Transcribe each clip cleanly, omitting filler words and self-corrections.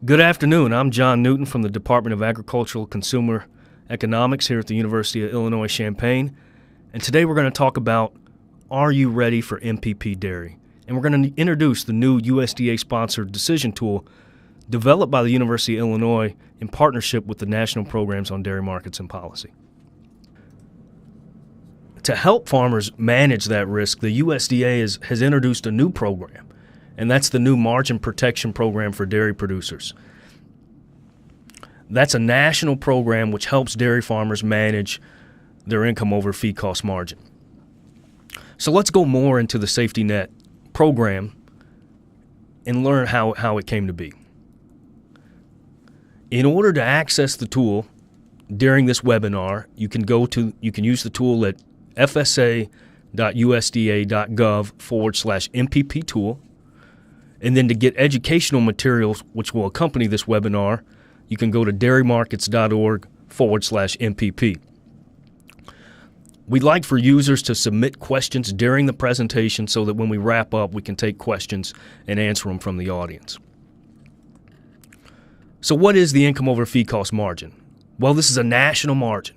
Good afternoon. I'm John Newton from the Department of Agricultural Consumer Economics here at the University of Illinois Champaign. And today we're going to talk about, are you ready for MPP dairy? And we're going to introduce the new USDA-sponsored decision tool developed by the University of Illinois in partnership with the National Programs on Dairy Markets and Policy. To help farmers manage that risk, the USDA has introduced a new program, and that's the new Margin Protection Program for dairy producers. That's a national program which helps dairy farmers manage their income over feed cost margin. So let's go more into the safety net program and learn how it came to be. In order to access the tool during this webinar, you can use the tool at fsa.usda.gov/MPP tool. And then to get educational materials which will accompany this webinar, you can go to dairymarkets.org/MPP. We'd like for users to submit questions during the presentation so that when we wrap up, we can take questions and answer them from the audience. So what is the income over feed cost margin? Well, this is a national margin.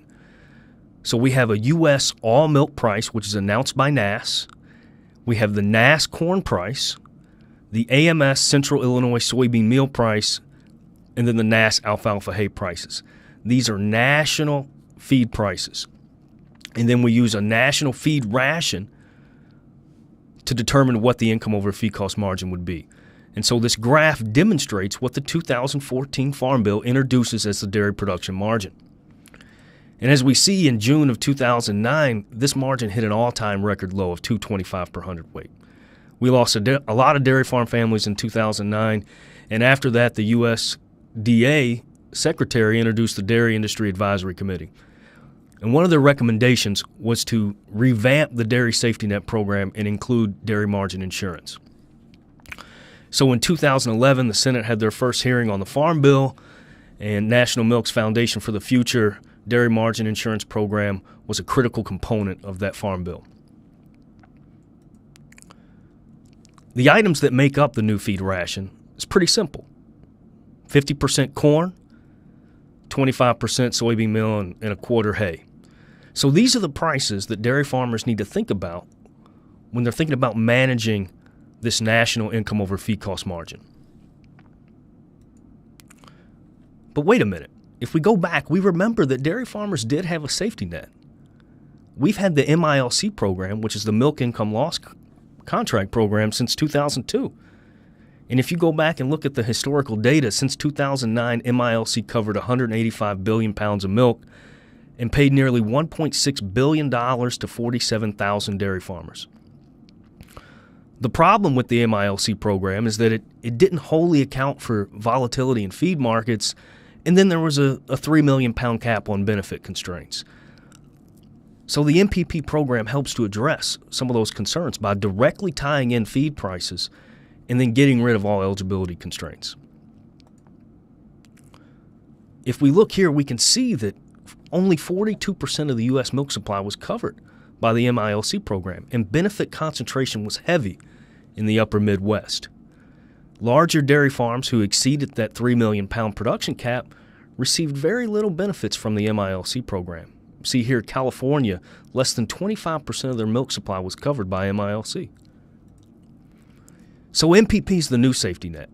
So we have a U.S. all milk price, which is announced by NASS. We have the NASS corn price, the AMS Central Illinois soybean meal price, and then the NASS alfalfa hay prices. These are national feed prices. And then we use a national feed ration to determine what the income over feed cost margin would be. And so this graph demonstrates what the 2014 Farm Bill introduces as the dairy production margin. And as we see in June of 2009, this margin hit an all-time record low of $2.25 per hundredweight. We lost a lot of dairy farm families in 2009, and after that, the USDA secretary introduced the Dairy Industry Advisory Committee. And one of their recommendations was to revamp the dairy safety net program and include dairy margin insurance. So in 2011, the Senate had their first hearing on the Farm Bill, and National Milk's Foundation for the Future Dairy Margin Insurance Program was a critical component of that Farm Bill. The items that make up the new feed ration is pretty simple. 50% corn, 25% soybean meal, and a quarter hay. So these are the prices that dairy farmers need to think about when they're thinking about managing this national income over feed cost margin. But wait a minute. If we go back, we remember that dairy farmers did have a safety net. We've had the MILC program, which is the Milk Income Loss Contract program, since 2002. And if you go back and look at the historical data, since 2009, MILC covered 185 billion pounds of milk and paid nearly $1.6 billion to 47,000 dairy farmers. The problem with the MILC program is that it didn't wholly account for volatility in feed markets, and then there was a 3 million pound cap on benefit constraints. So the MPP program helps to address some of those concerns by directly tying in feed prices and then getting rid of all eligibility constraints. If we look here, we can see that only 42% of the U.S. milk supply was covered by the MILC program, and benefit concentration was heavy in the upper Midwest. Larger dairy farms who exceeded that 3 million pound production cap received very little benefits from the MILC program. See here, California, less than 25% of their milk supply was covered by MILC. So MPP is the new safety net.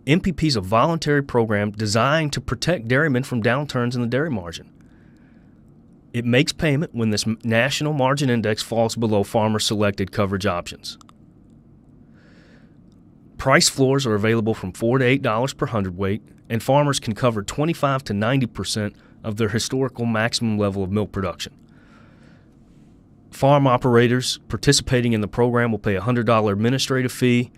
MPP is a voluntary program designed to protect dairymen from downturns in the dairy margin. It makes payment when this national margin index falls below farmer-selected coverage options. Price floors are available from $4 to $8 per hundredweight, and farmers can cover 25 to 90% of their historical maximum level of milk production. Farm operators participating in the program will pay a $100 administrative fee,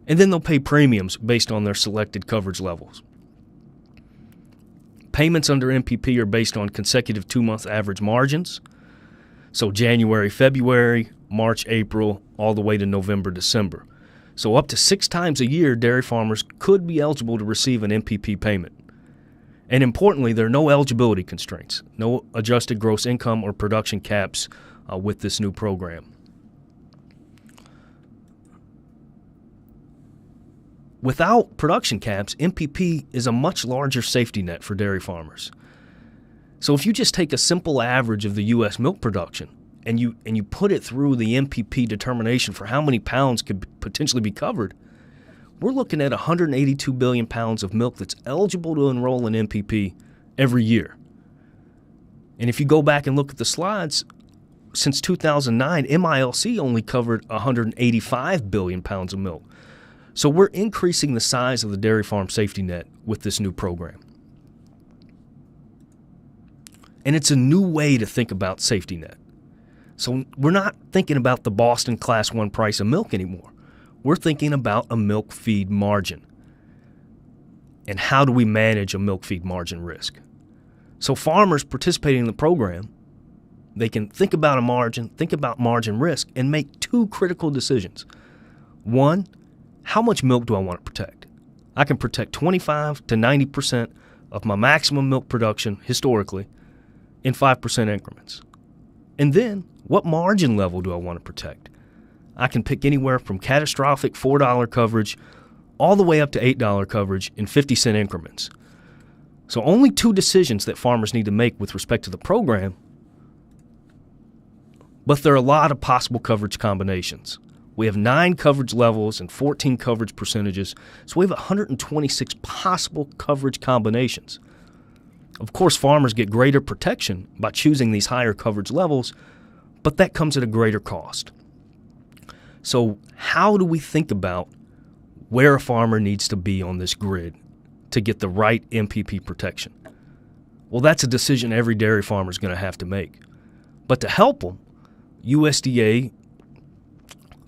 and then they'll pay premiums based on their selected coverage levels. Payments under MPP are based on consecutive 2-month average margins, so January, February, March, April, all the way to November, December. So up to 6 times a year, dairy farmers could be eligible to receive an MPP payment. And importantly, there are no eligibility constraints, no adjusted gross income or production caps with this new program. without production caps, MPP is a much larger safety net for dairy farmers. So if you just take a simple average of the U.S. milk production and you put it through the MPP determination for how many pounds could potentially be covered, we're looking at 182 billion pounds of milk that's eligible to enroll in MPP every year. And if you go back and look at the slides, since 2009, MILC only covered 185 billion pounds of milk. So we're increasing the size of the dairy farm safety net with this new program. And it's a new way to think about safety net. So we're not thinking about the Boston Class 1 price of milk anymore. We're thinking about a milk feed margin. And how do we manage a milk feed margin risk? So farmers participating in the program, they can think about a margin, think about margin risk, and make two critical decisions. One, how much milk do I want to protect? I can protect 25 to 90% of my maximum milk production historically in 5% increments. And then, what margin level do I want to protect? I can pick anywhere from catastrophic $4 coverage all the way up to $8 coverage in 50-cent increments. So only two decisions that farmers need to make with respect to the program, but there are a lot of possible coverage combinations. We have 9 coverage levels and 14 coverage percentages, so we have 126 possible coverage combinations. Of course, farmers get greater protection by choosing these higher coverage levels, but that comes at a greater cost. So how do we think about where a farmer needs to be on this grid to get the right MPP protection? Well, that's a decision every dairy farmer is going to have to make. But to help them, USDA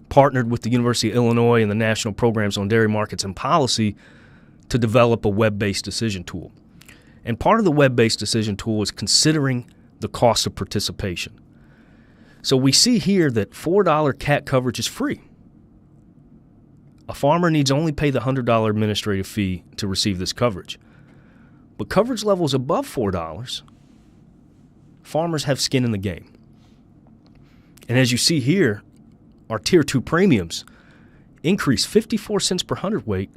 partnered with the University of Illinois and the National Programs on Dairy Markets and Policy to develop a web-based decision tool. And part of the web-based decision tool is considering the cost of participation. So we see here that $4 CAT coverage is free. A farmer needs only pay the $100 administrative fee to receive this coverage. But coverage levels above $4, farmers have skin in the game. And as you see here, our Tier 2 premiums increase 54 cents per hundredweight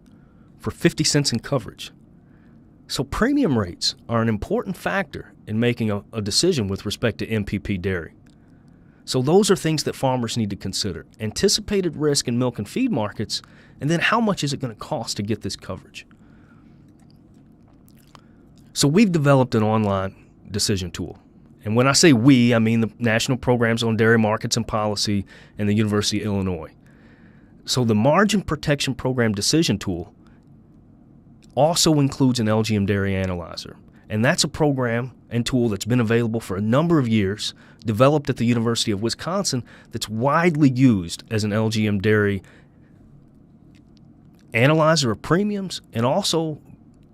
for 50 cents in coverage. So premium rates are an important factor in making a decision with respect to MPP dairy. So those are things that farmers need to consider. Anticipated risk in milk and feed markets, and then how much is it going to cost to get this coverage? So we've developed an online decision tool. And when I say we, I mean the National Programs on Dairy Markets and Policy and the University of Illinois. So the Margin Protection Program Decision Tool also includes an LGM Dairy Analyzer. And that's a program and tool that's been available for a number of years, developed at the University of Wisconsin, that's widely used as an LGM Dairy analyzer of premiums and also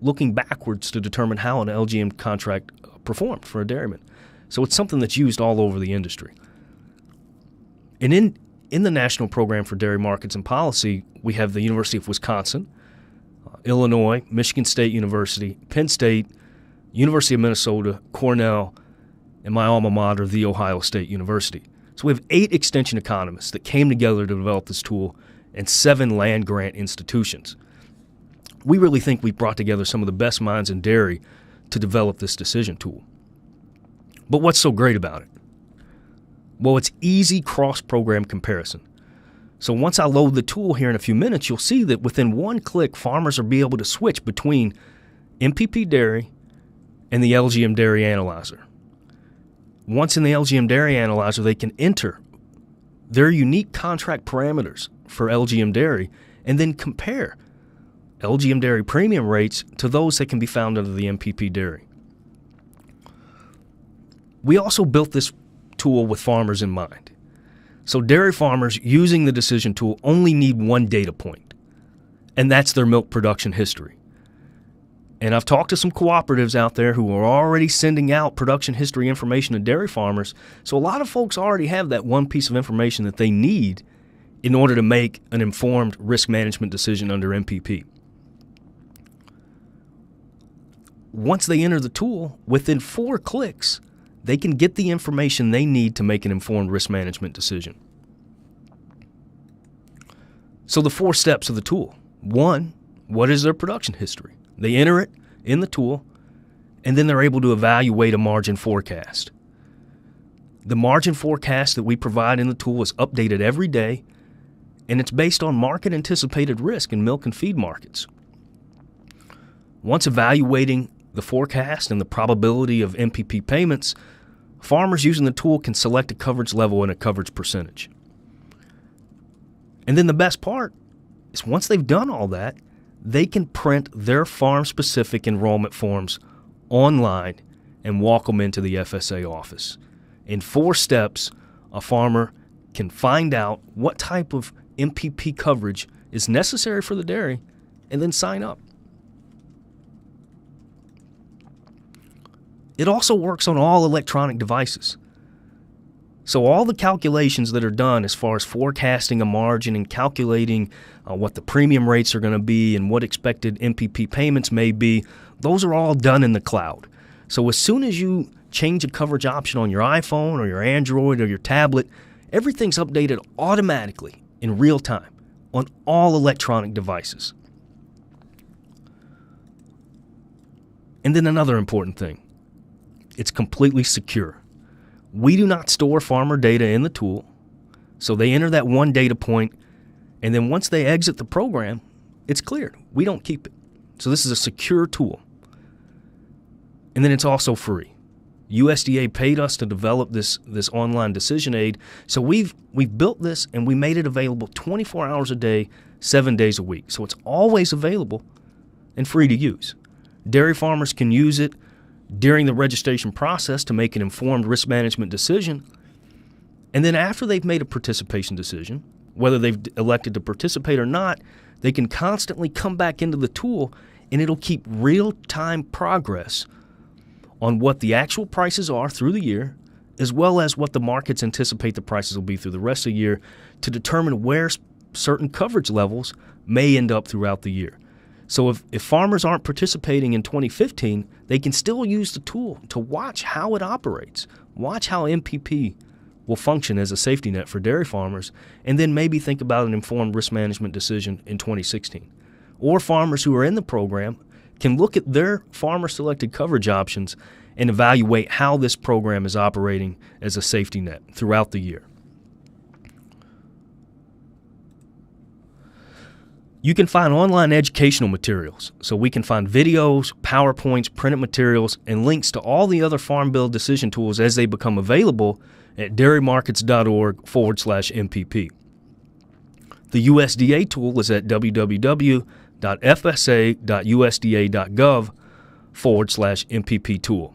looking backwards to determine how an LGM contract performed for a dairyman. So it's something that's used all over the industry. And in the National Program for Dairy Markets and Policy, we have the University of Wisconsin, Illinois, Michigan State University, Penn State, University of Minnesota, Cornell, and my alma mater, The Ohio State University. So we have 8 extension economists that came together to develop this tool and 7 land-grant institutions. We really think we brought together some of the best minds in dairy to develop this decision tool. But what's so great about it? Well, it's easy cross-program comparison. So once I load the tool here in a few minutes, you'll see that within one click, farmers will be able to switch between MPP Dairy and the LGM Dairy Analyzer. Once in the LGM Dairy Analyzer, they can enter their unique contract parameters for LGM Dairy and then compare LGM Dairy premium rates to those that can be found under the MPP Dairy. We also built this tool with farmers in mind. So dairy farmers using the decision tool only need one data point, and that's their milk production history. And I've talked to some cooperatives out there who are already sending out production history information to dairy farmers, so a lot of folks already have that one piece of information that they need in order to make an informed risk management decision under MPP. Once they enter the tool, within 4 clicks, they can get the information they need to make an informed risk management decision. So the 4 steps of the tool. 1, What is their production history? They enter it in the tool, and then they're able to evaluate a margin forecast. The margin forecast that we provide in the tool is updated every day, and it's based on market anticipated risk in milk and feed markets. Once evaluating the forecast and the probability of MPP payments, farmers using the tool can select a coverage level and a coverage percentage. And then the best part is once they've done all that, they can print their farm-specific enrollment forms online and walk them into the FSA office. In 4 steps, a farmer can find out what type of MPP coverage is necessary for the dairy and then sign up. It also works on all electronic devices. So all the calculations that are done as far as forecasting a margin and calculating what the premium rates are going to be and what expected MPP payments may be, those are all done in the cloud. So as soon as you change a coverage option on your iPhone or your Android or your tablet, everything's updated automatically in real time on all electronic devices. And then another important thing, it's completely secure. We do not store farmer data in the tool, so they enter that one data point, and then once they exit the program, it's cleared. We don't keep it. So this is a secure tool. And then it's also free. USDA paid us to develop this online decision aid, so we've built this and we made it available 24 hours a day, 7 days a week. So it's always available and free to use. Dairy farmers can use it during the registration process to make an informed risk management decision. And then after they've made a participation decision, whether they've elected to participate or not, they can constantly come back into the tool and it'll keep real-time progress on what the actual prices are through the year, as well as what the markets anticipate the prices will be through the rest of the year to determine where certain coverage levels may end up throughout the year. So if farmers aren't participating in 2015, they can still use the tool to watch how it operates, watch how MPP will function as a safety net for dairy farmers, and then maybe think about an informed risk management decision in 2016. Or farmers who are in the program can look at their farmer-selected coverage options and evaluate how this program is operating as a safety net throughout the year. You can find online educational materials, so we can find videos, PowerPoints, printed materials, and links to all the other Farm Bill decision tools as they become available at dairymarkets.org/MPP. The USDA tool is at www.fsa.usda.gov/MPP tool.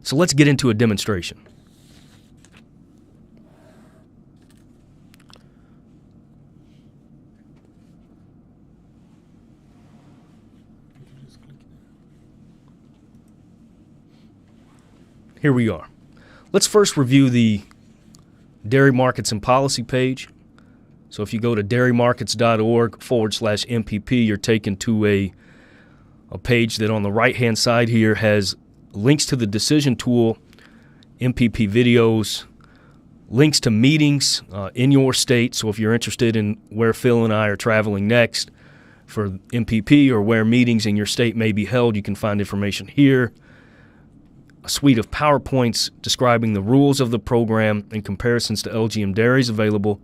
So let's get into a demonstration. Here we are. Let's first review the Dairy Markets and Policy page. So if you go to dairymarkets.org/MPP, you're taken to a page that on the right-hand side here has links to the decision tool, MPP videos, links to meetings in your state. So if you're interested in where Phil and I are traveling next for MPP or where meetings in your state may be held, you can find information here. A suite of PowerPoints describing the rules of the program and comparisons to LGM dairies available,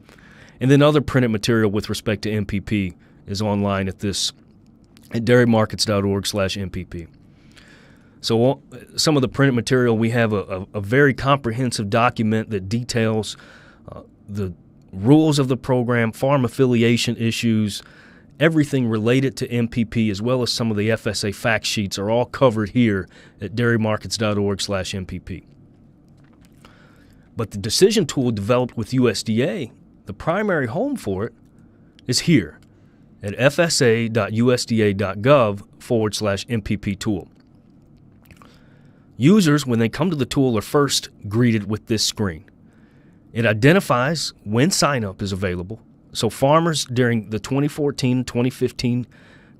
and then other printed material with respect to MPP is online at dairymarkets.org/MPP. So some of the printed material, we have a very comprehensive document that details the rules of the program, farm affiliation issues, everything related to MPP, as well as some of the FSA fact sheets are all covered here at dairymarkets.org/MPP. But the decision tool developed with USDA, the primary home for it, is here at fsa.usda.gov/MPP tool. Users, when they come to the tool, are first greeted with this screen. It identifies when sign-up is available. So farmers during the 2014-2015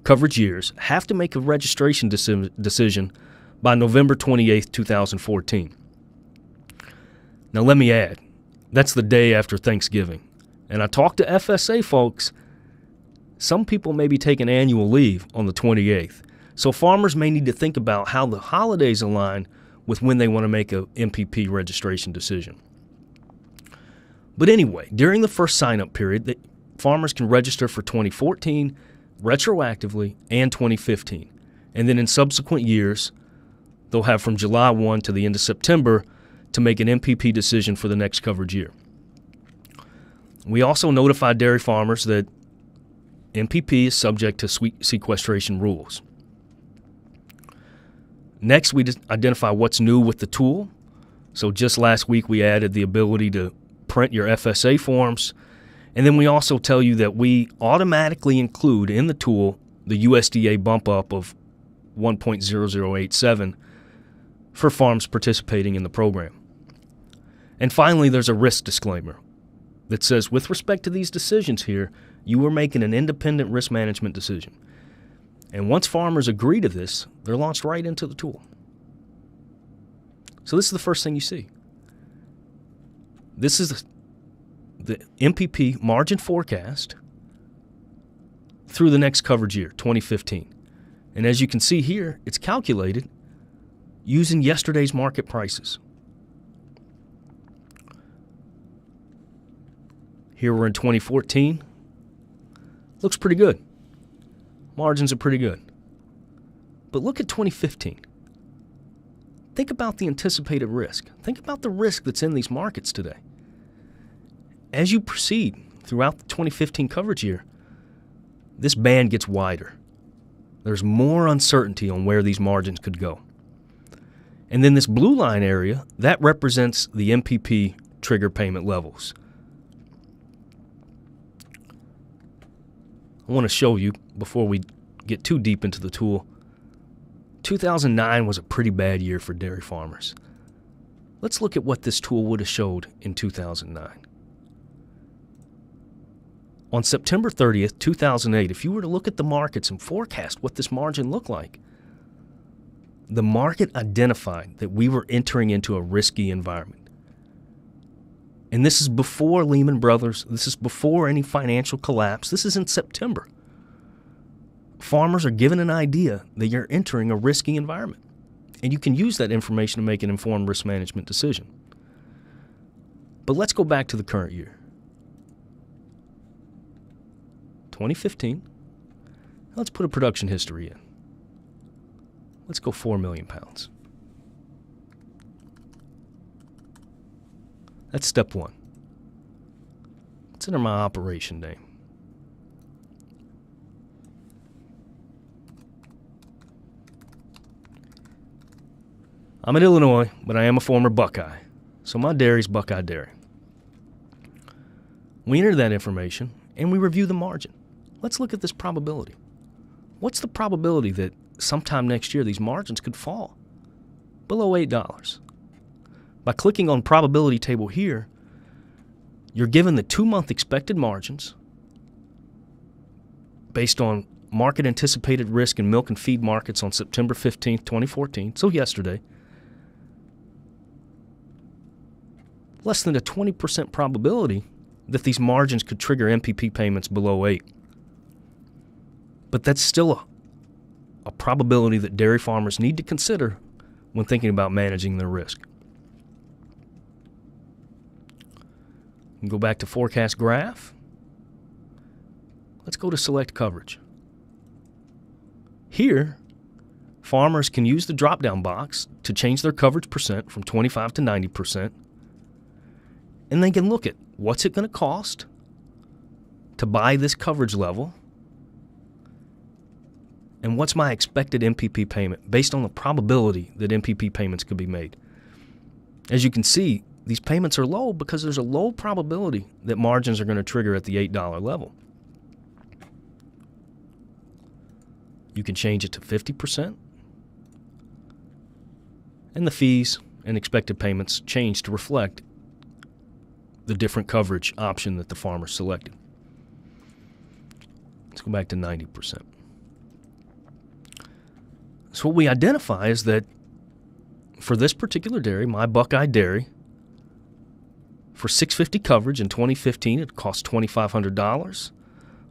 coverage years have to make a registration decision by November 28, 2014. Now let me add, that's the day after Thanksgiving. And I talked to FSA folks, Some people may be taking annual leave on the 28th, so farmers may need to think about how the holidays align with when they want to make a MPP registration decision. But anyway, during the first sign-up period, farmers can register for 2014 retroactively and 2015. And then in subsequent years, they'll have from July 1 to the end of September to make an MPP decision for the next coverage year. We also notified dairy farmers that MPP is subject to sequestration rules. Next, we identify what's new with the tool. So just last week, we added the ability to print your FSA forms. And then we also tell you that we automatically include in the tool the USDA bump up of 1.0087 for farms participating in the program. And finally, there's a risk disclaimer that says, with respect to these decisions here, you are making an independent risk management decision. And once farmers agree to this, they're launched right into the tool. So this is the first thing you see. This is the MPP margin forecast through the next coverage year, 2015. And as you can see here, it's calculated using yesterday's market prices. Here we're in 2014. Looks pretty good. Margins are pretty good. But look at 2015. Think about the anticipated risk. Think about the risk that's in these markets today. As you proceed throughout the 2015 coverage year, this band gets wider. There's more uncertainty on where these margins could go. And then this blue line area, that represents the MPP trigger payment levels. I want to show you, before we get too deep into the tool, 2009 was a pretty bad year for dairy farmers. Let's look at what this tool would have showed in 2009. On September 30th, 2008, if you were to look at the markets and forecast what this margin looked like, the market identified that we were entering into a risky environment. And this is before Lehman Brothers. This is before any financial collapse. This is in September. Farmers are given an idea that you're entering a risky environment. And you can use that information to make an informed risk management decision. But let's go back to the current year. 2015. Let's put a production history in. Let's go 4 million pounds. That's step one. Let's enter my operation name. I'm in Illinois, but I am a former Buckeye, so my dairy's Buckeye Dairy. We enter that information, and we review the margin. Let's look at this probability. What's the probability that sometime next year these margins could fall below $8? By clicking on probability table here, you're given the 2-month expected margins based on market anticipated risk in milk and feed markets on September 15th, 2014, so yesterday. Less than a 20% probability that these margins could trigger MPP payments below 8. But that's still a probability that dairy farmers need to consider when thinking about managing their risk. We can go back to forecast graph. Let's go to select coverage. Here, farmers can use the drop-down box to change their coverage percent from 25 to 90%. And they can look at what's it going to cost to buy this coverage level and what's my expected MPP payment based on the probability that MPP payments could be made. As you can see, these payments are low because there's a low probability that margins are going to trigger at the $8 level. You can change it to 50%, and the fees and expected payments change to reflect the different coverage option that the farmer selected. Let's go back to 90%. So what we identify is that for this particular dairy, my Buckeye Dairy, for $650 coverage in 2015, it cost $2,500.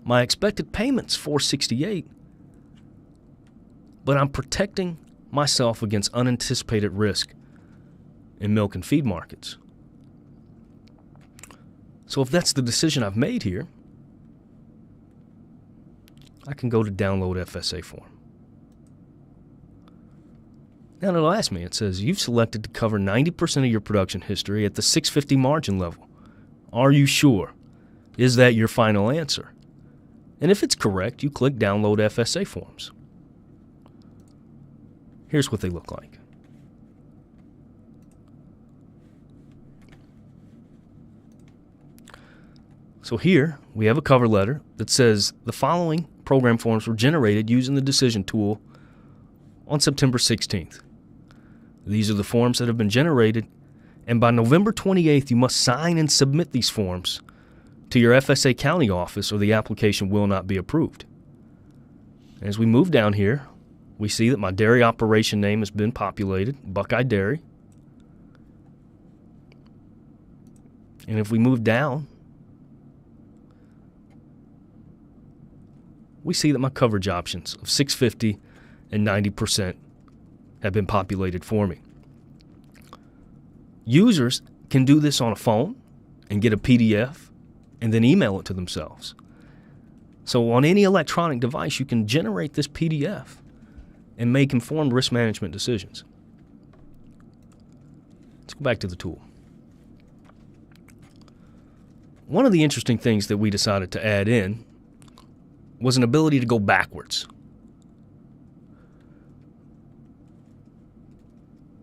My expected payment's $468, but I'm protecting myself against unanticipated risk in milk and feed markets. So if that's the decision I've made here, I can go to download FSA form. Now it'll ask me, it says, you've selected to cover 90% of your production history at the 650 margin level. Are you sure? Is that your final answer? And if it's correct, you click download FSA forms. Here's what they look like. So here we have a cover letter that says the following program forms were generated using the decision tool on September 16th. These are the forms that have been generated, and by November 28th, you must sign and submit these forms to your FSA county office or the application will not be approved. As we move down here, we see that my dairy operation name has been populated, Buckeye Dairy. And if we move down, we see that my coverage options of 650 and 90% have been populated for me. Users can do this on a phone and get a PDF and then email it to themselves. So on any electronic device, you can generate this PDF and make informed risk management decisions. Let's go back to the tool. One of the interesting things that we decided to add in was an ability to go backwards.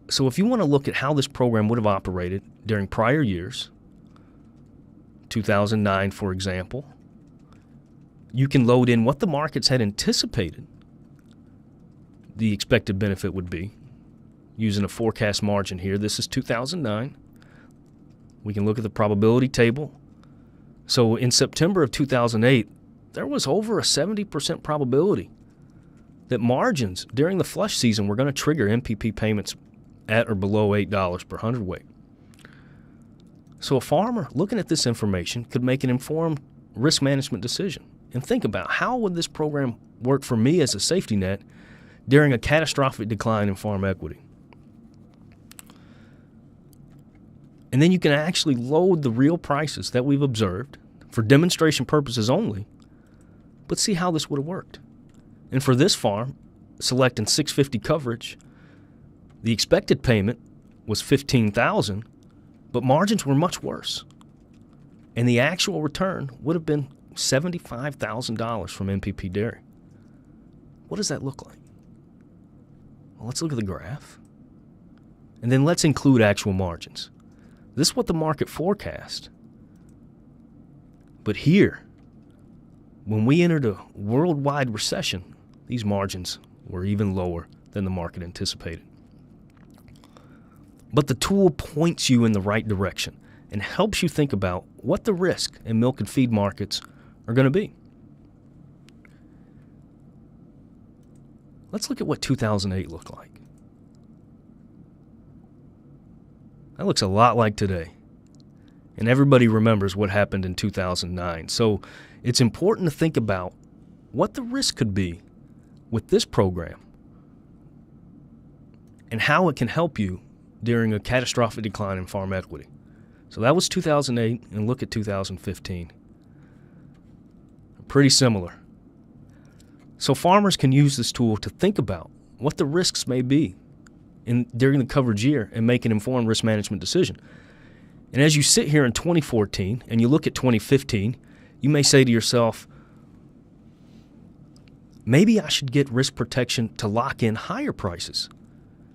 So if you want to look at how this program would have operated during prior years, 2009 for example, you can load in what the markets had anticipated the expected benefit would be using a forecast margin here. This is 2009. We can look at the probability table. So in September of 2008, there was over a 70% probability that margins during the flush season were going to trigger MPP payments at or below $8 per hundredweight. So a farmer looking at this information could make an informed risk management decision and think about how would this program work for me as a safety net during a catastrophic decline in farm equity. And then you can actually load the real prices that we've observed for demonstration purposes only, but see how this would have worked. And for this farm, selecting 650 coverage, the expected payment was $15,000, but margins were much worse. And the actual return would have been $75,000 from MPP Dairy. What does that look like? Well, let's look at the graph. And then let's include actual margins. This is what the market forecast. But here, when we entered a worldwide recession, these margins were even lower than the market anticipated. But the tool points you in the right direction and helps you think about what the risk in milk and feed markets are going to be. Let's look at what 2008 looked like. That looks a lot like today. And everybody remembers what happened in 2009. So it's important to think about what the risk could be with this program and how it can help you during a catastrophic decline in farm equity. So that was 2008, and look at 2015. Pretty similar. So farmers can use this tool to think about what the risks may be during the coverage year and make an informed risk management decision. And as you sit here in 2014 and you look at 2015, you may say to yourself, maybe I should get risk protection to lock in higher prices.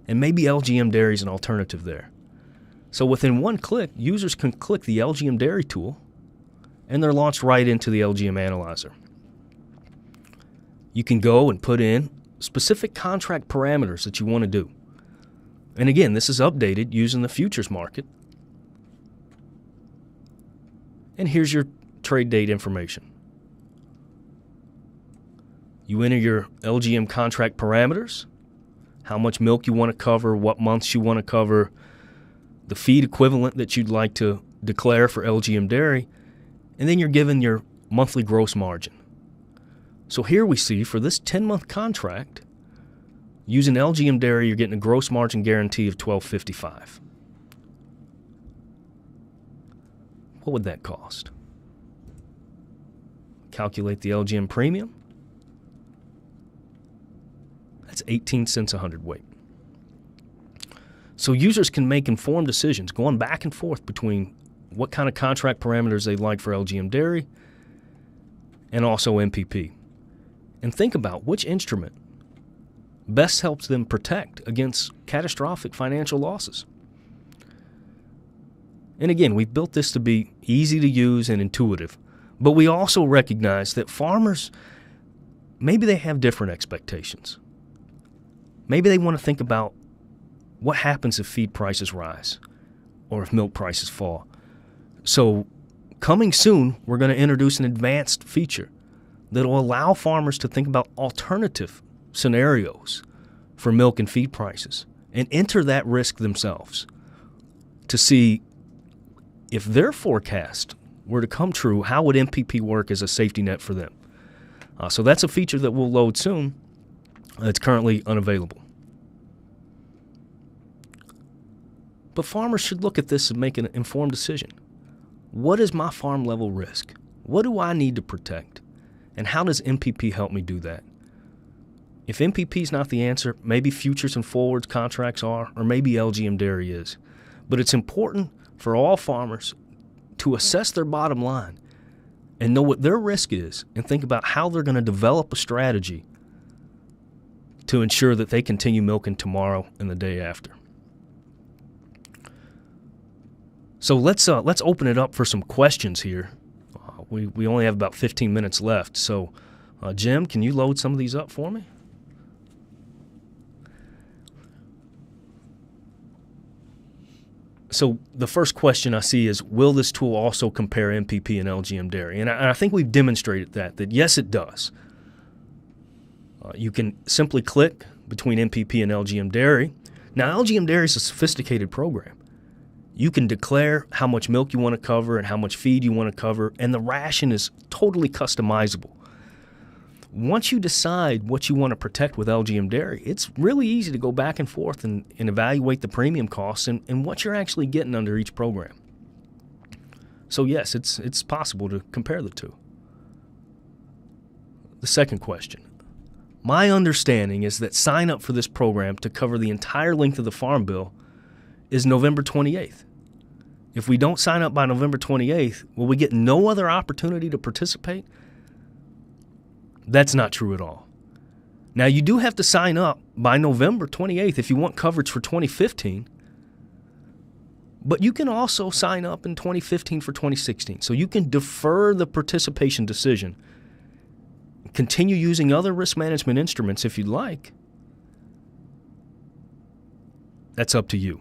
And maybe LGM Dairy is an alternative there. So within one click, users can click the LGM Dairy tool and they're launched right into the LGM Analyzer. You can go and put in specific contract parameters that you want to do. And again, this is updated using the futures market. And here's your trade date information. You enter your LGM contract parameters, how much milk you want to cover, what months you want to cover, the feed equivalent that you'd like to declare for LGM Dairy, and then you're given your monthly gross margin. So here we see for this 10-month contract, using LGM Dairy, you're getting a gross margin guarantee of $12.55. What would that cost? Calculate the LGM premium. That's 18 cents a hundredweight. So users can make informed decisions going back and forth between what kind of contract parameters they like for LGM Dairy and also MPP. And think about which instrument best helps them protect against catastrophic financial losses. And again, we've built this to be easy to use and intuitive, but we also recognize that farmers, maybe they have different expectations. Maybe they want to think about what happens if feed prices rise or if milk prices fall. So coming soon, we're going to introduce an advanced feature that will allow farmers to think about alternative scenarios for milk and feed prices and enter that risk themselves to see if their forecast were to come true, how would MPP work as a safety net for them? So that's a feature that we'll load soon. It's currently unavailable. But farmers should look at this and make an informed decision. What is my farm level risk? What do I need to protect? And how does MPP help me do that? If MPP is not the answer, maybe futures and forwards contracts are, or maybe LGM Dairy is. But it's important for all farmers to assess their bottom line and know what their risk is and think about how they're going to develop a strategy to ensure that they continue milking tomorrow and the day after. So let's open it up for some questions here. We only have about 15 minutes left. So Jim, can you load some of these up for me? So the first question I see is, will this tool also compare MPP and LGM Dairy? And I think we've demonstrated that yes, it does. You can simply click between MPP and LGM Dairy. Now, LGM Dairy is a sophisticated program. You can declare how much milk you want to cover and how much feed you want to cover, and the ration is totally customizable. Once you decide what you want to protect with LGM Dairy, it's really easy to go back and forth and evaluate the premium costs and what you're actually getting under each program. So yes, it's possible to compare the two. The second question. My understanding is that sign up for this program to cover the entire length of the Farm Bill is November 28th. If we don't sign up by November 28th, will we get no other opportunity to participate? That's not true at all. Now, you do have to sign up by November 28th if you want coverage for 2015, but you can also sign up in 2015 for 2016. So you can defer the participation decision, continue using other risk management instruments if you'd like. That's up to you.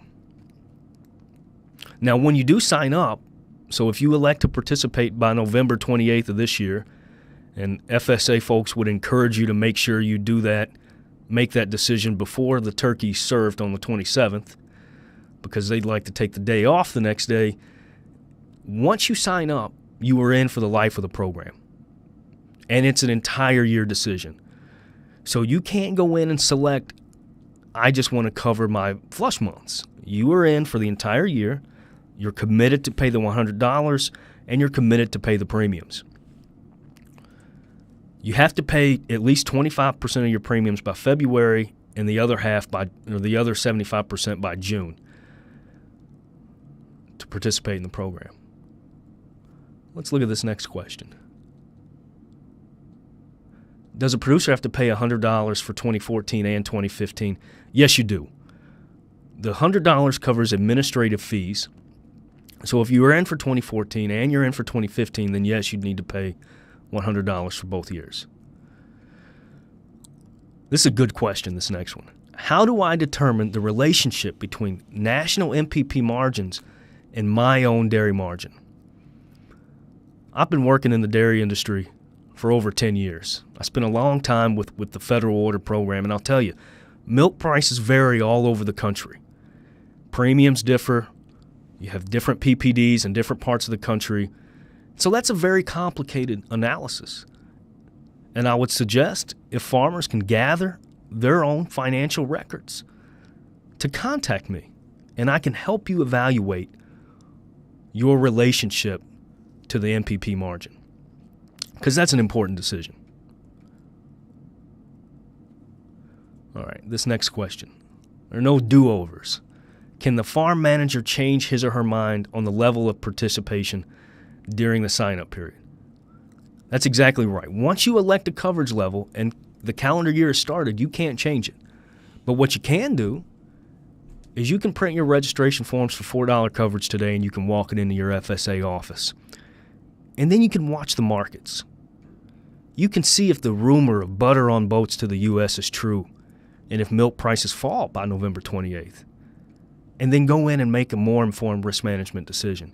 Now, when you do sign up, so if you elect to participate by November 28th of this year, and FSA folks would encourage you to make sure you do that, make that decision before the turkey's served on the 27th, because they'd like to take the day off the next day. Once you sign up, you are in for the life of the program. And it's an entire year decision. So you can't go in and select, I just want to cover my flush months. You are in for the entire year. You're committed to pay the $100, and you're committed to pay the premiums. You have to pay at least 25% of your premiums by February and the other 75% by June to participate in the program. Let's look at this next question. Does a producer have to pay $100 for 2014 and 2015? Yes, you do. The $100 covers administrative fees. So if you are in for 2014 and you're in for 2015, then yes, you'd need to pay $100 for both years. This is a good question, this next one. How do I determine the relationship between national MPP margins and my own dairy margin? I've been working in the dairy industry for over 10 years. I spent a long time with the federal order program, and I'll tell you, milk prices vary all over the country. Premiums differ. You have different PPDs in different parts of the country. So that's a very complicated analysis. And I would suggest if farmers can gather their own financial records to contact me, and I can help you evaluate your relationship to the MPP margin, because that's an important decision. All right, this next question. There are no do-overs. Can the farm manager change his or her mind on the level of participation during the sign-up period? That's exactly right. Once you elect a coverage level and the calendar year is started, you can't change it. But what you can do is you can print your registration forms for $4 coverage today, and you can walk it into your FSA office. And then you can watch the markets. You can see if the rumor of butter on boats to the U.S. is true, and if milk prices fall by November 28th. And then go in and make a more informed risk management decision.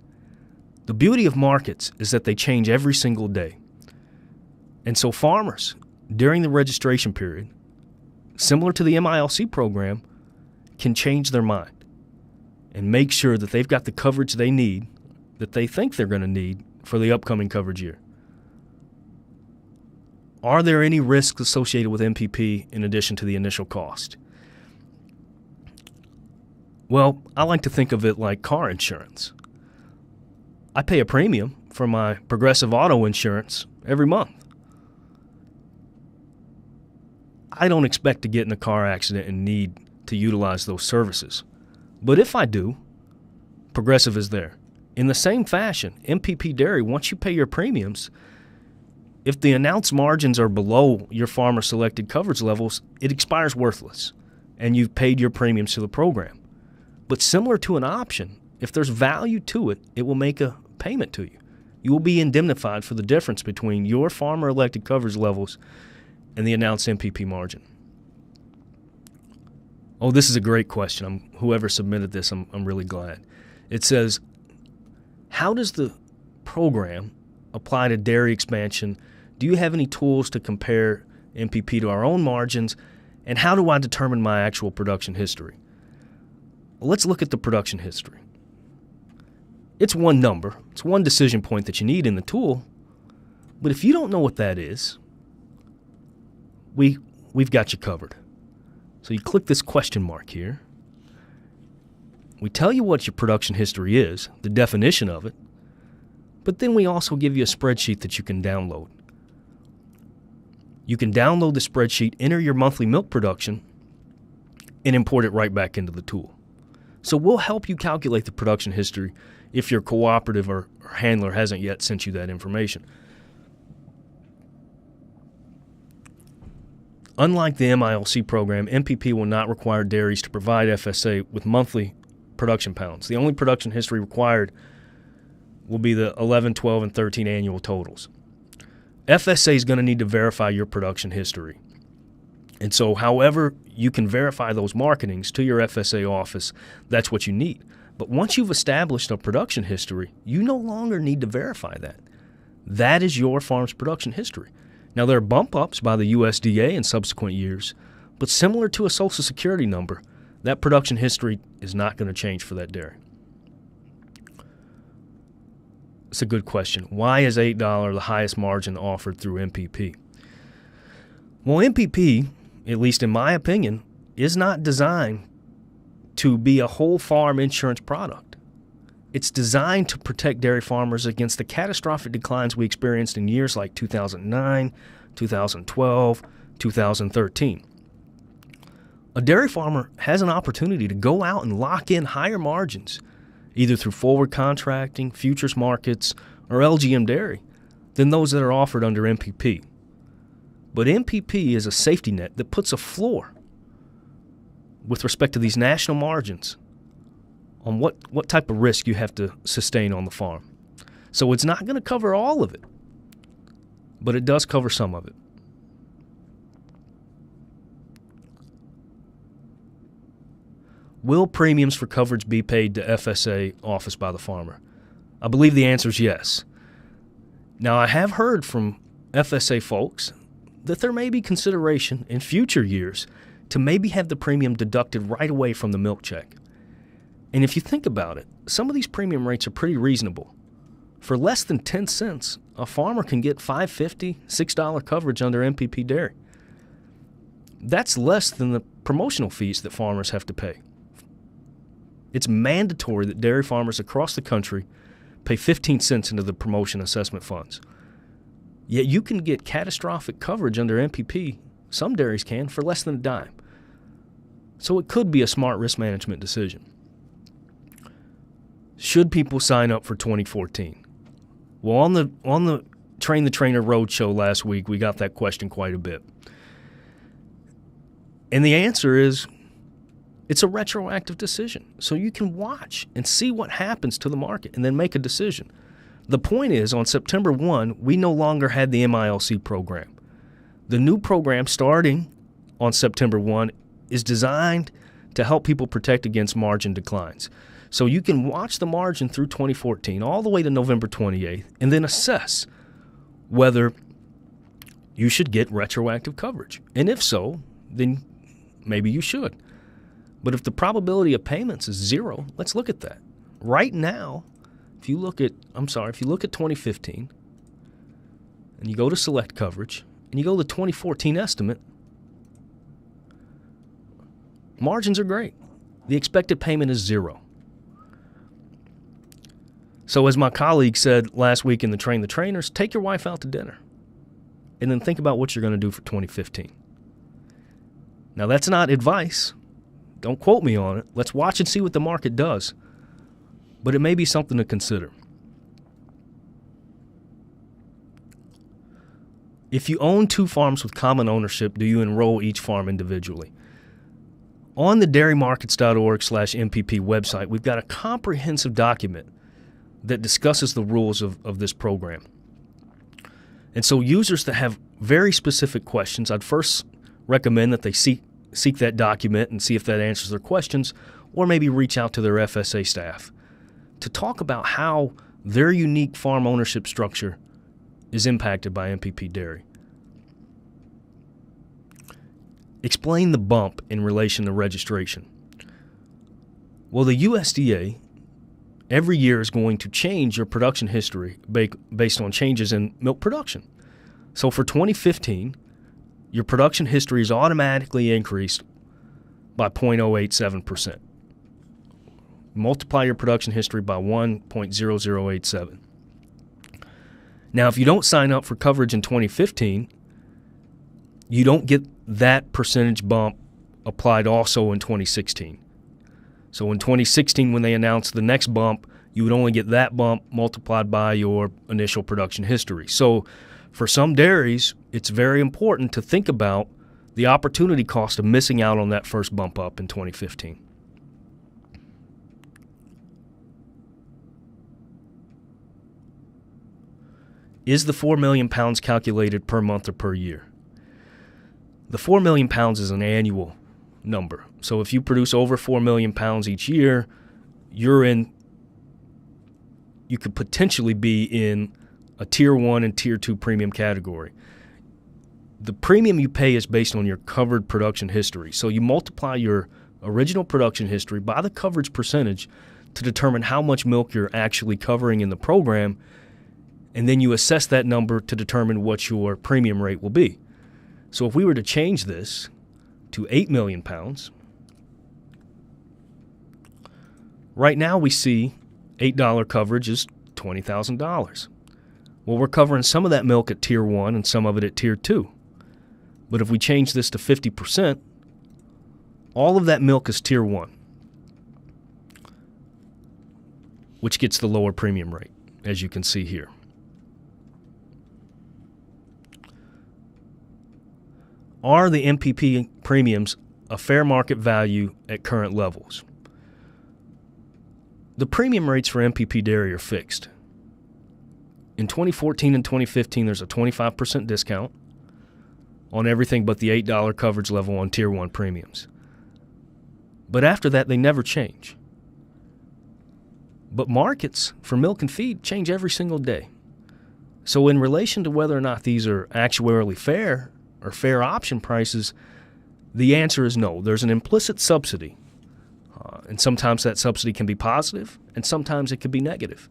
The beauty of markets is that they change every single day. And so farmers, during the registration period, similar to the MILC program, can change their mind and make sure that they've got the coverage they need, that they think they're going to need for the upcoming coverage year. Are there any risks associated with MPP in addition to the initial cost? Well, I like to think of it like car insurance. I pay a premium for my Progressive auto insurance every month. I don't expect to get in a car accident and need to utilize those services. But if I do, Progressive is there. In the same fashion, MPP Dairy, once you pay your premiums, if the announced margins are below your farmer selected coverage levels, it expires worthless, and you've paid your premiums to the program. But similar to an option, if there's value to it, it will make a payment to you. You will be indemnified for the difference between your farmer elected coverage levels and the announced MPP margin. Oh, this is a great question. Whoever submitted this, I'm really glad. It says, how does the program apply to dairy expansion? Do you have any tools to compare MPP to our own margins? And how do I determine my actual production history? Well, let's look at the production history. It's one number. It's one decision point that you need in the tool. But if you don't know what that is, we've got you covered. So you click this question mark here. We tell you what your production history is, the definition of it, but then we also give you a spreadsheet that you can download. You can download the spreadsheet, enter your monthly milk production, and import it right back into the tool. So we'll help you calculate the production history if your cooperative or handler hasn't yet sent you that information. Unlike the MILC program, MPP will not require dairies to provide FSA with monthly production pounds. The only production history required will be the 11, 12, and 13 annual totals. FSA is going to need to verify your production history. And so however you can verify those marketings to your FSA office, that's what you need. But once you've established a production history, you no longer need to verify that. That is your farm's production history. Now, there are bump-ups by the USDA in subsequent years, but similar to a Social Security number, that production history is not going to change for that dairy. It's a good question. Why is $8 the highest margin offered through MPP? Well, MPP, at least in my opinion, is not designed to be a whole farm insurance product. It's designed to protect dairy farmers against the catastrophic declines we experienced in years like 2009, 2012, 2013. A dairy farmer has an opportunity to go out and lock in higher margins, either through forward contracting, futures markets, or LGM dairy, than those that are offered under MPP. But MPP is a safety net that puts a floor with respect to these national margins on what type of risk you have to sustain on the farm. So it's not going to cover all of it, but it does cover some of it. Will premiums for coverage be paid to FSA office by the farmer? I believe the answer is yes. Now, I have heard from FSA folks that there may be consideration in future years to maybe have the premium deducted right away from the milk check. And if you think about it, some of these premium rates are pretty reasonable. For less than 10 cents, a farmer can get $5.50, $6 coverage under MPP Dairy. That's less than the promotional fees that farmers have to pay. It's mandatory that dairy farmers across the country pay 15 cents into the promotion assessment funds. Yet you can get catastrophic coverage under MPP, some dairies can, for less than a dime. So it could be a smart risk management decision. Should people sign up for 2014? Well, on the Train the Trainer Roadshow last week, we got that question quite a bit. And the answer is, it's a retroactive decision. So you can watch and see what happens to the market and then make a decision. The point is, on September 1, we no longer had the MILC program. The new program starting on September 1 is designed to help people protect against margin declines. So you can watch the margin through 2014 all the way to November 28th and then assess whether you should get retroactive coverage. And if so, then maybe you should. But if the probability of payments is zero, let's look at that. Right now, if you look at 2015 and you go to select coverage and you go to the 2014 estimate, margins are great. The expected payment is zero. So as my colleague said last week in the Train the Trainers, take your wife out to dinner and then think about what you're going to do for 2015. Now, that's not advice. Don't quote me on it. Let's watch and see what the market does. But it may be something to consider. If you own two farms with common ownership, do you enroll each farm individually? On the dairymarkets.org/MPP website, we've got a comprehensive document that discusses the rules of this program. And so users that have very specific questions, I'd first recommend that they seek that document and see if that answers their questions, or maybe reach out to their FSA staff to talk about how their unique farm ownership structure is impacted by MPP Dairy. Explain the bump in relation to registration. Well, the USDA every year is going to change your production history based on changes in milk production. So for 2015, your production history is automatically increased by 0.087%. Multiply your production history by 1.0087. Now, if you don't sign up for coverage in 2015, you don't get that percentage bump applied also in 2016. So in 2016, when they announced the next bump, you would only get that bump multiplied by your initial production history. So for some dairies, it's very important to think about the opportunity cost of missing out on that first bump up in 2015. Is the 4 million pounds calculated per month or per year? The 4 million pounds is an annual number. So if you produce over 4 million pounds each year, you could potentially be in a Tier 1 and Tier 2 premium category. The premium you pay is based on your covered production history. So you multiply your original production history by the coverage percentage to determine how much milk you're actually covering in the program, and then you assess that number to determine what your premium rate will be. So if we were to change this to 8 million pounds, right now we see $8 coverage is $20,000. Well, we're covering some of that milk at Tier 1 and some of it at Tier 2. But if we change this to 50%, all of that milk is Tier 1, which gets the lower premium rate, as you can see here. Are the MPP premiums a fair market value at current levels? The premium rates for MPP Dairy are fixed. In 2014 and 2015, there's a 25% discount on everything but the $8 coverage level on Tier 1 premiums. But after that, they never change. But markets for milk and feed change every single day. So in relation to whether or not these are actuarially fair or fair option prices, the answer is no. There's an implicit subsidy. And sometimes that subsidy can be positive, and sometimes it can be negative.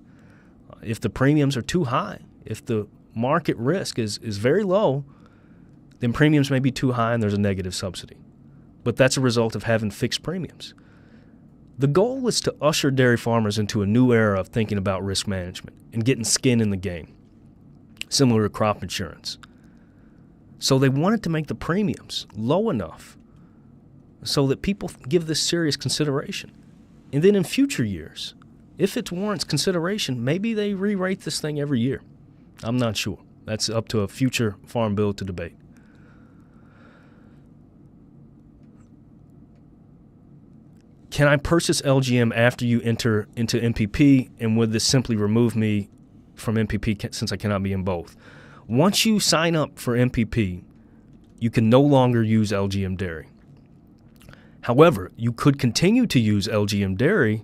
If the premiums are too high, If the market risk is very low, then premiums may be too high and there's a negative subsidy. But that's a result of having fixed premiums. The goal is to usher dairy farmers into a new era of thinking about risk management and getting skin in the game, similar to crop insurance. So they wanted to make the premiums low enough so that people give this serious consideration. And then in future years, if it warrants consideration, maybe they re-rate this thing every year. I'm not sure. That's up to a future farm bill to debate. Can I purchase LGM after you enter into MPP, and would this simply remove me from MPP since I cannot be in both? Once you sign up for MPP, you can no longer use LGM Dairy. However, you could continue to use LGM Dairy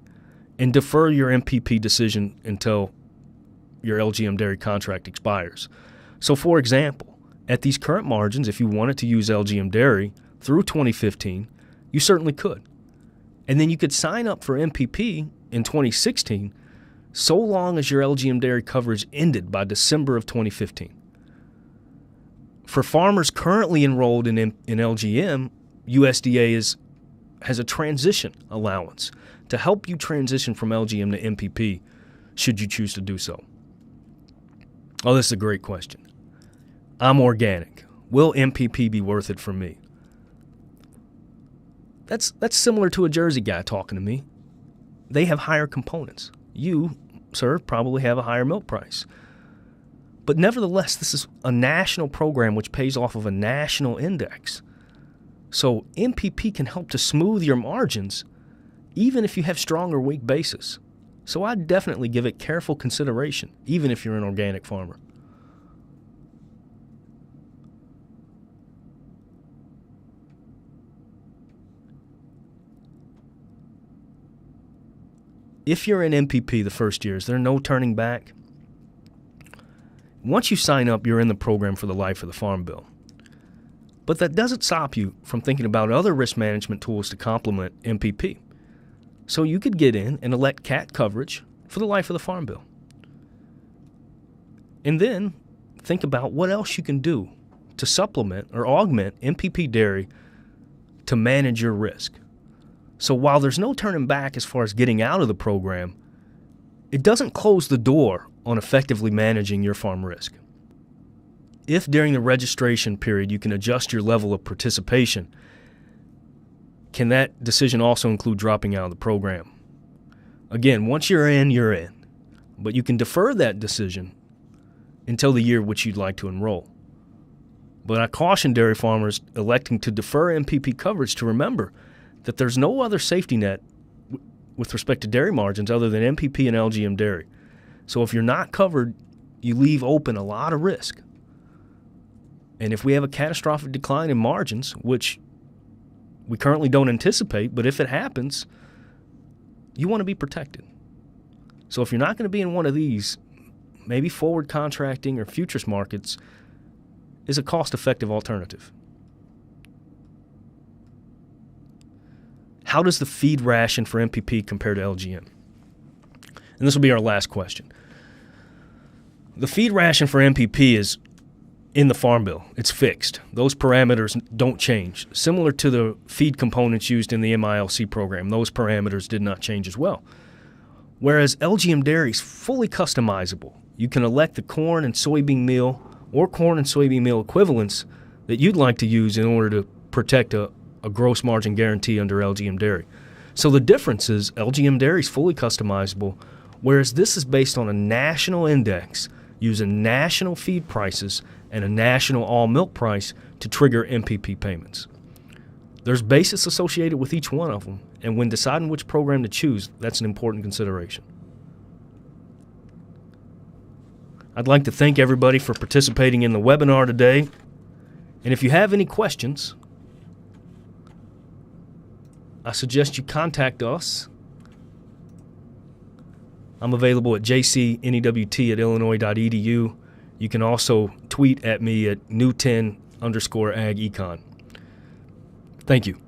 and defer your MPP decision until your LGM Dairy contract expires. So, for example, at these current margins, if you wanted to use LGM Dairy through 2015, you certainly could. And then you could sign up for MPP in 2016 so long as your LGM Dairy coverage ended by December of 2015. For farmers currently enrolled in LGM, USDA has a transition allowance to help you transition from LGM to MPP should you choose to do so. Oh, this is a great question. I'm organic. Will MPP be worth it for me? That's similar to a Jersey guy talking to me. They have higher components. You, sir, probably have a higher milk price. But nevertheless, this is a national program which pays off of a national index. So MPP can help to smooth your margins even if you have strong or weak basis. So I'd definitely give it careful consideration, even if you're an organic farmer. If you're in MPP the first year, is there no turning back? Once you sign up, you're in the program for the life of the farm bill. But that doesn't stop you from thinking about other risk management tools to complement MPP. So you could get in and elect CAT coverage for the life of the farm bill. And then think about what else you can do to supplement or augment MPP dairy to manage your risk. So while there's no turning back as far as getting out of the program, it doesn't close the door on effectively managing your farm risk. If during the registration period you can adjust your level of participation, can that decision also include dropping out of the program? Again, once you're in, you're in. But you can defer that decision until the year which you'd like to enroll. But I caution dairy farmers electing to defer MPP coverage to remember that there's no other safety net with respect to dairy margins other than MPP and LGM dairy. So if you're not covered, you leave open a lot of risk. And if we have a catastrophic decline in margins, which we currently don't anticipate, but if it happens, you want to be protected. So if you're not going to be in one of these, maybe forward contracting or futures markets is a cost-effective alternative. How does the feed ration for MPP compare to LGM? And this will be our last question. The feed ration for MPP is in the Farm Bill. It's fixed. Those parameters don't change. Similar to the feed components used in the MILC program, those parameters did not change as well. Whereas LGM dairy is fully customizable. You can elect the corn and soybean meal or corn and soybean meal equivalents that you'd like to use in order to protect a gross margin guarantee under LGM dairy. So the difference is LGM dairy is fully customizable, whereas this is based on a national index using national feed prices and a national all milk price to trigger MPP payments. There's basis associated with each one of them, and when deciding which program to choose, that's an important consideration. I'd like to thank everybody for participating in the webinar today, and if you have any questions, I suggest you contact us. I'm available at jcnewt@illinois.edu. You can also tweet at me at new10_agecon. Thank you.